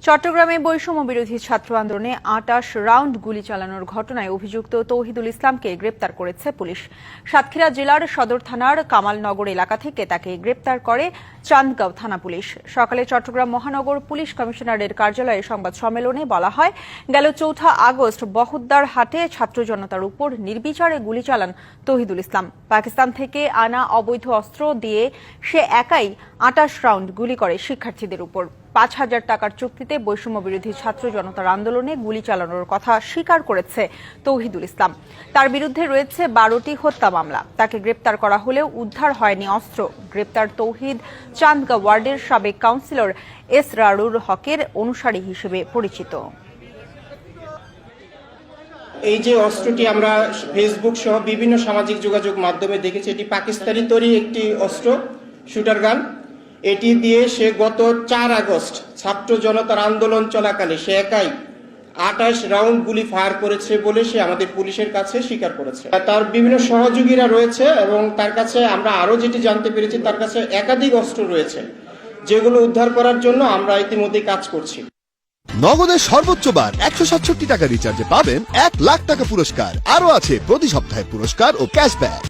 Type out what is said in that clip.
চট্টগ্রামে বৈষম্য বিরোধী ছাত্র আন্দোলনে ২৮ রাউন্ড গুলি চালানোর ঘটনায় অভিযুক্ত তৌহিদুল ইসলামকে গ্রেপ্তার করেছে পুলিশ। সাতক্ষীরা জেলার সদর থানার কামালনগর এলাকা থেকে তাকে গ্রেপ্তার করে চান্দগাঁও থানা পুলিশ। সকালে চট্টগ্রাম মহানগর পুলিশ কমিশনারের কার্যালয়ে সংবাদ সম্মেলনে বলা হয়, গেল ৪ আগস্ট বহদ্দার হাটে ছাত্র জনতার উপর নির্বিচারে গুলি চালান তৌহিদুল ইসলাম। পাকিস্তান থেকে আনা অবৈধ অস্ত্র দিয়ে সে একাই ২৮ রাউন্ড গুলি করে শিক্ষার্থীদের উপর। ৫,০০০ টাকার চুক্তিতে বৈষম্য বিরোধী ছাত্র জনতার আন্দোলনে গুলি চালানোর কথা স্বীকার করেছে তৌহিদুল ইসলাম। তার বিরুদ্ধে রয়েছে ১২টি হত্যা মামলা। তাকে গ্রেপ্তার করা হলেও উদ্ধার হয়নি অস্ত্র। গ্রেপ্তার তৌহিদ চান্দগাঁও ওয়ার্ডের সাবেক কাউন্সিলর এসরারুল হকের অনুসারী হিসেবে পরিচিত। এই যে অস্ত্রটি আমরা ফেসবুক সহ বিভিন্ন সামাজিক যোগাযোগ মাধ্যমে দেখেছি, এটি পাকিস্তানি তৈরি একটি অস্ত্র, শুটার গান। এটি দিয়ে সে গত ৪ আগস্ট ছাত্র জনতার আন্দোলন চলাকালে সে একাই ২৮ রাউন্ড গুলি ফায়ার করেছে বলে সে আমাদের পুলিশের কাছে স্বীকার করেছে। তার বিভিন্ন সহযোগীরা রয়েছে এবং তার কাছে আমরা আরো যেটি জানতে পেরেছি, তার কাছে একাধিক অস্ত্র রয়েছে, যেগুলো উদ্ধার করার জন্য আমরা ইতিমধ্যে কাজ করছি। নগদের সর্বোচ্চ বার ১৬৭ টাকা রিচার্জে পাবেন ১ লাখ টাকা পুরস্কার। আরও আছে প্রতি সপ্তাহে পুরস্কার ও ক্যাশব্যাক।